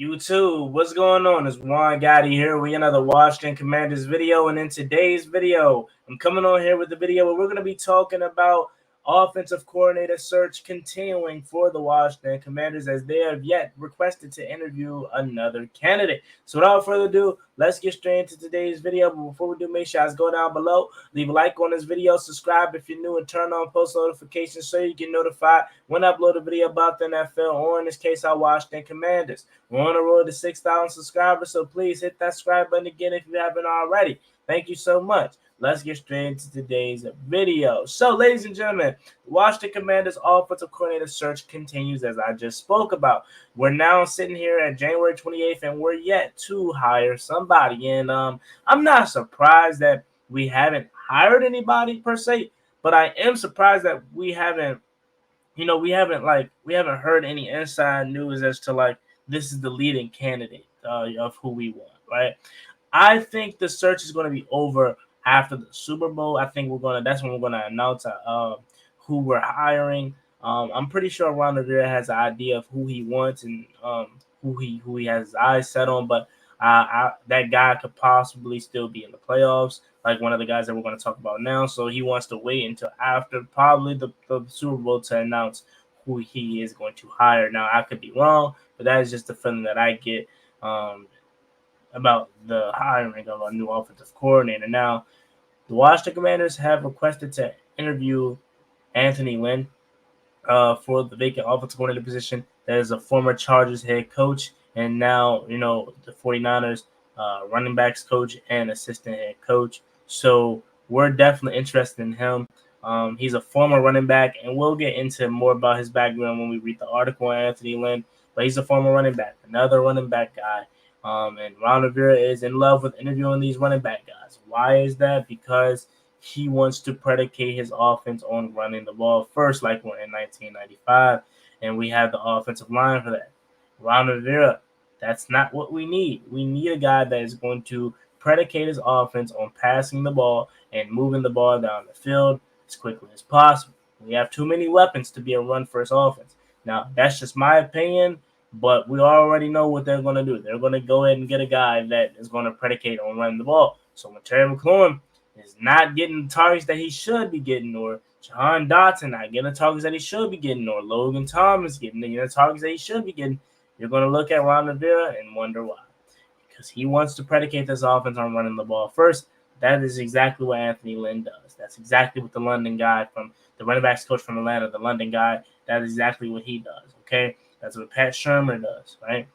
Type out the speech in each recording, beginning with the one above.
YouTube, what's going on? It's Juan Gotti here with another Washington Commanders video, and in today's video, I'm coming on here with the video where we're going to be talking about offensive coordinator search continuing for the Washington Commanders as they have yet requested to interview another candidate. So without further ado, let's get straight into today's video. But before we do, make sure you go down below, leave a like on this video, subscribe if you're new, and turn on post notifications so you get notified when I upload a video about the NFL, or in this case, our Washington Commanders. We're on the road to 6,000 subscribers, so please hit that subscribe button again if you haven't already. Thank you so much. Let's get straight into today's video. So, ladies and gentlemen, the Washington Commanders offensive coordinator search continues as I just spoke about. We're now sitting here at January 28th, and we're yet to hire somebody. And I'm not surprised that we haven't hired anybody per se, but I am surprised that we haven't heard any inside news as to this is the leading candidate of who we want, right? I think the search is going to be over after the Super Bowl. I think that's when we're gonna announce who we're hiring. I'm pretty sure Ron Rivera has an idea of who he wants and who he has his eyes set on, but that guy could possibly still be in the playoffs, like one of the guys that we're going to talk about now. So he wants to wait until after probably the Super Bowl to announce who he is going to hire. Now, I could be wrong, but that is just the feeling that I get about the hiring of a new offensive coordinator. Now, the Washington Commanders have requested to interview Anthony Lynn for the vacant offensive coordinator position. That is a former Chargers head coach, and now, the 49ers running backs coach and assistant head coach. So we're definitely interested in him. He's a former running back, and we'll get into more about his background when we read the article on Anthony Lynn. But he's a former running back, another running back guy. And Ron Rivera is in love with interviewing these running back guys. Why is that? Because he wants to predicate his offense on running the ball first, like we're in 1995, and we have the offensive line for that. Ron Rivera, that's not what we need. We need a guy that is going to predicate his offense on passing the ball and moving the ball down the field as quickly as possible. We have too many weapons to be a run-first offense. Now, that's just my opinion, but we already know what they're going to do. They're going to go ahead and get a guy that is going to predicate on running the ball. So when Terry McLaurin is not getting the targets that he should be getting, or Jahan Dotson not getting the targets that he should be getting, or Logan Thomas getting the targets that he should be getting, you're going to look at Ron Rivera and wonder why. Because he wants to predicate this offense on running the ball first. That is exactly what Anthony Lynn does. That's exactly what the London guy from the running backs coach from Atlanta, the London guy, that is exactly what he does, okay? That's what Pat Shurmur does, right?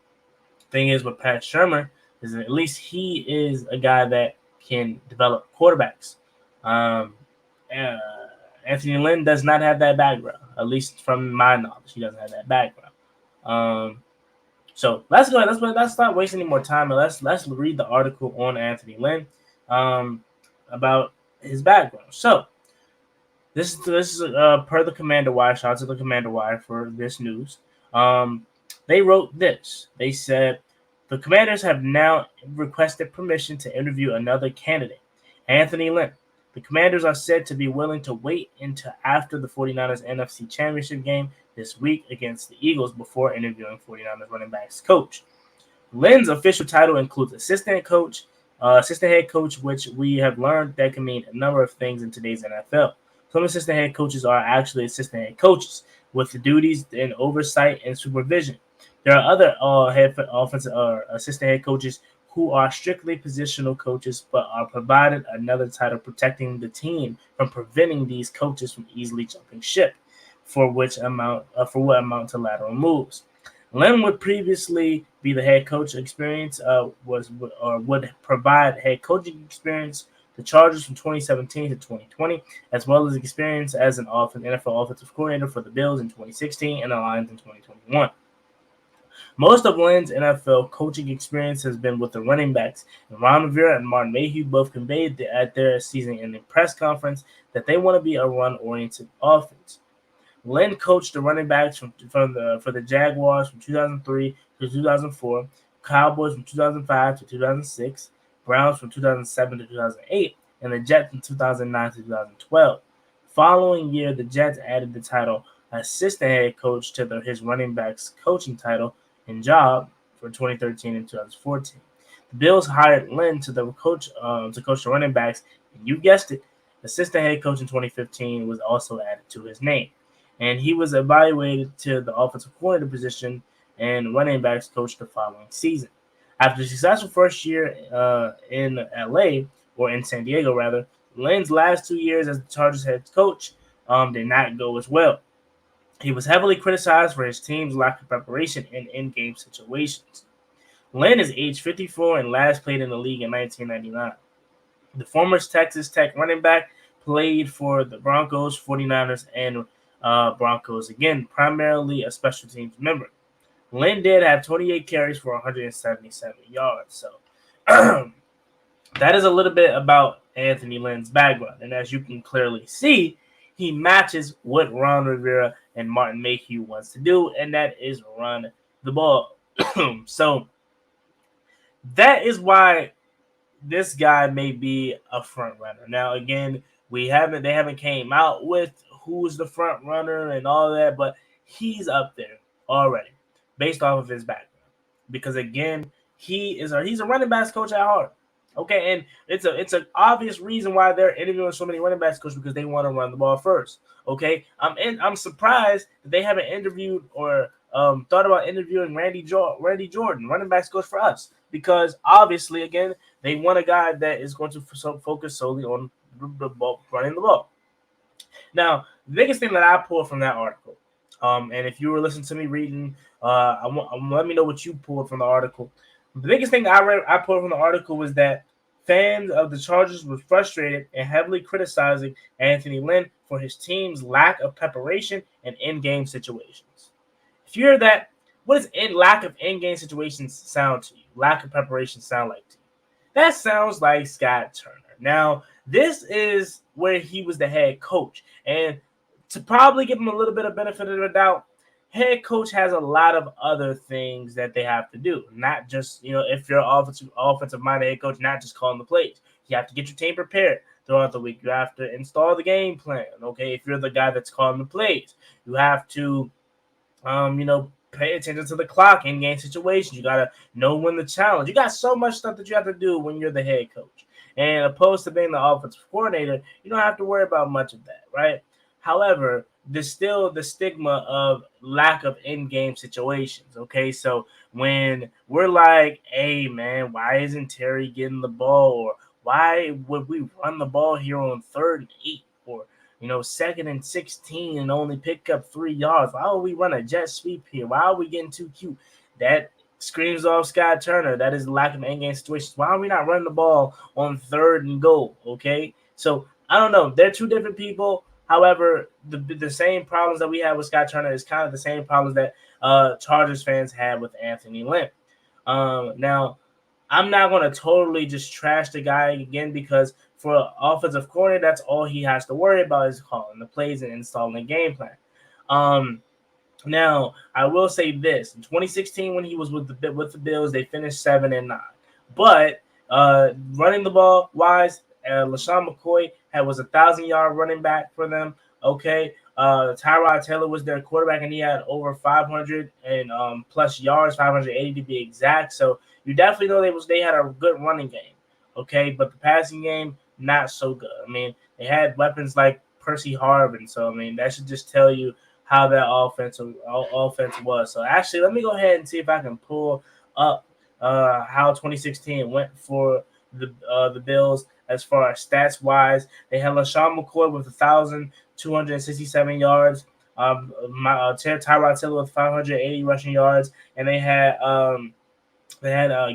Thing is, with Pat Shurmur is that at least he is a guy that can develop quarterbacks. Anthony Lynn does not have that background, at least from my knowledge. He doesn't have that background. So let's not waste any more time, and let's read the article on Anthony Lynn about his background. So this is per the Commander Wire. Shout out to the Commander Wire for this news. They wrote this. They said, the Commanders have now requested permission to interview another candidate, Anthony Lynn. The Commanders are said to be willing to wait until after the 49ers NFC Championship game this week against the Eagles before interviewing 49ers running backs coach. Lynn's official title includes assistant head coach, which we have learned that can mean a number of things in today's NFL. Some assistant head coaches are actually assistant head coaches with the duties and oversight and supervision. There are other offensive or assistant head coaches who are strictly positional coaches, but are provided another title protecting the team from preventing these coaches from easily jumping ship, for what amount to lateral moves. Lynn would previously be the head coach experience, would provide head coaching experience the Chargers from 2017 to 2020, as well as experience as an NFL offensive coordinator for the Bills in 2016 and the Lions in 2021. Most of Lynn's NFL coaching experience has been with the running backs, and Ron Rivera and Martin Mayhew both conveyed at their season-ending press conference that they want to be a run-oriented offense. Lynn coached the running backs for the Jaguars from 2003 to 2004, Cowboys from 2005 to 2006, Browns from 2007 to 2008, and the Jets from 2009 to 2012. Following year, the Jets added the title assistant head coach to his running backs coaching title and job for 2013 and 2014. The Bills hired Lynn to coach the running backs, and you guessed it, assistant head coach in 2015 was also added to his name, and he was evaluated to the offensive coordinator position and running backs coach the following season. After a successful first year in LA, or in San Diego rather, Lynn's last 2 years as the Chargers head coach did not go as well. He was heavily criticized for his team's lack of preparation in in-game situations. Lynn is age 54 and last played in the league in 1999. The former Texas Tech running back played for the Broncos, 49ers, and Broncos, again, primarily a special teams member. Lynn did have 28 carries for 177 yards. So that is a little bit about Anthony Lynn's background. And as you can clearly see, he matches what Ron Rivera and Martin Mayhew wants to do, and that is run the ball. So that is why this guy may be a front runner. Now, again, they haven't came out with who's the front runner and all that, but he's up there already based off of his background. Because again, he's a running backs coach at heart. Okay, and it's an obvious reason why they're interviewing so many running backs coaches, because they want to run the ball first. Okay, I'm surprised that they haven't interviewed or thought about interviewing Randy Jordan, running backs coach for us, because obviously, again, they want a guy that is going to focus solely on the ball, running the ball. Now, the biggest thing that I pulled from that article, and if you were listening to me reading, let me know what you pulled from the article. The biggest thing I pulled from the article was that fans of the Chargers were frustrated and heavily criticizing Anthony Lynn for his team's lack of preparation in in-game situations. If you hear that, what does lack of in-game situations sound to you? Lack of preparation sound like to you? That sounds like Scott Turner. Now, this is where he was the head coach. And to probably give him a little bit of benefit of the doubt, head coach has a lot of other things that they have to do. Not just, if you're an offensive-minded head coach, not just calling the plays. You have to get your team prepared throughout the week. You have to install the game plan, okay? If you're the guy that's calling the plays, you have to, pay attention to the clock in game situations. You got to know when the challenge. You got so much stuff that you have to do when you're the head coach. And opposed to being the offensive coordinator, you don't have to worry about much of that, right? However, there's still the stigma of lack of in-game situations, okay? So when we're like, hey, man, why isn't Terry getting the ball? Or why would we run the ball here on 3rd and 8? Or, 2nd and 16 and only pick up 3 yards? Why would we run a jet sweep here? Why are we getting too cute? That screams off Scott Turner. That is the lack of in-game situations. Why are we not running the ball on 3rd and goal, okay? So, I don't know. They're two different people. However, the same problems that we had with Scott Turner is kind of the same problems that Chargers fans had with Anthony Lynn. Now, I'm not going to totally just trash the guy again, because for an offensive coordinator, that's all he has to worry about is calling the plays and installing the game plan. Now, I will say this. In 2016, when he was with the Bills, they finished 7-9. But running the ball wise, LaShawn McCoy was a 1,000-yard running back for them. Okay, Tyrod Taylor was their quarterback, and he had over 500 and plus yards, 580 to be exact. So you definitely know they had a good running game. Okay, but the passing game, not so good. I mean, they had weapons like Percy Harvin. So I mean, that should just tell you how that offense was. So actually, let me go ahead and see if I can pull up how 2016 went for the Bills as far as stats wise. They had LaShawn McCoy with 1,267 yards. Tyrod Taylor with 580 rushing yards, and they had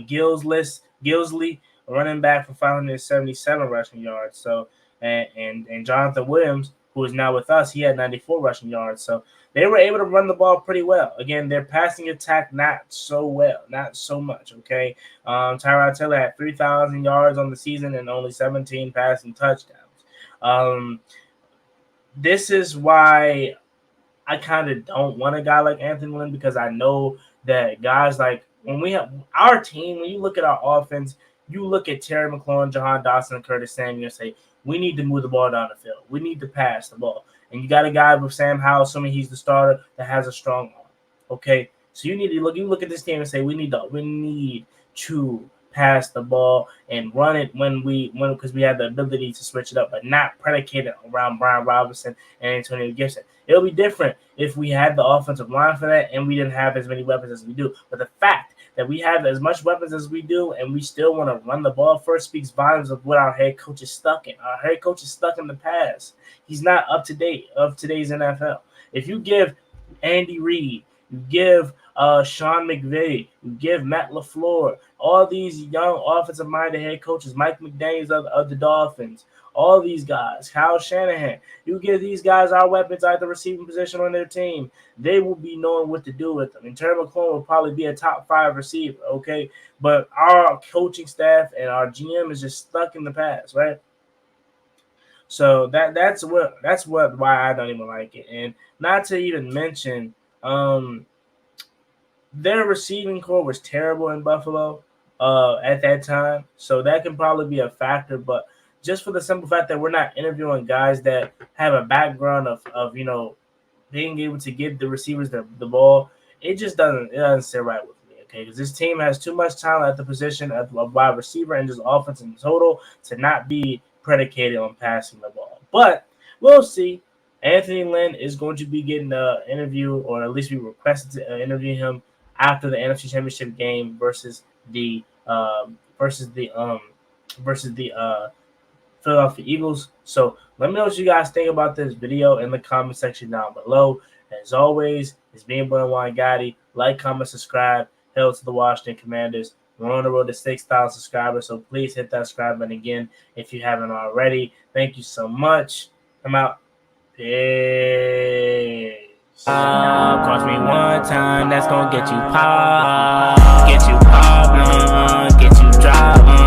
Gilsley running back for 577 rushing yards. So and Jonathan Williams, who is now with us, he had 94 rushing yards. So they were able to run the ball pretty well. Again, their passing attack not so well, not so much. Okay, Tyrod Taylor had 3,000 yards on the season and only 17 passing touchdowns. This is why I kind of don't want a guy like Anthony Lynn, because I know that guys like, when we have our team, when you look at our offense, you look at Terry McLaurin, Jahan Dotson, and Curtis Samuel and say, we need to move the ball down the field. We need to pass the ball. And you got a guy with Sam Howell, assuming he's the starter, that has a strong arm. Okay, So you look at this team and say we need to pass the ball and run it because we have the ability to switch it up, but not predicated around Brian Robinson and Antonio Gibson. It'll be different if we had the offensive line for that and we didn't have as many weapons as we do. But the fact that we have as much weapons as we do and we still want to run the ball first speaks volumes of what our head coach is stuck in. Our head coach is stuck in the past. He's not up to date of today's NFL. If you give Andy Reid, you give Sean McVay, you give Matt LaFleur, all these young offensive-minded head coaches, Mike McDaniels of the Dolphins, all these guys, Kyle Shanahan, you give these guys our weapons at the receiving position on their team, they will be knowing what to do with them. And Terry McLaurin will probably be a top 5 receiver, okay? But our coaching staff and our GM is just stuck in the past, right? So that's why I don't even like it. And not to even mention, their receiving core was terrible in Buffalo at that time. So that can probably be a factor. But just for the simple fact that we're not interviewing guys that have a background of being able to give the receivers the ball, it doesn't sit right with me, okay? Because this team has too much talent at the position of wide receiver and just offense in total to not be predicated on passing the ball. But we'll see. Anthony Lynn is going to be getting an interview, or at least we requested to interview him after the NFC Championship game versus the Philadelphia Eagles. So let me know what you guys think about this video in the comment section down below. As always, it's being Brian Gotti. Like, comment, subscribe. Hail to the Washington Commanders. We're on the road to 6,000 subscribers, so please hit that subscribe button again if you haven't already. Thank you so much. I'm out. Peace. Cross me one time, that's gonna get you pop, get you drop.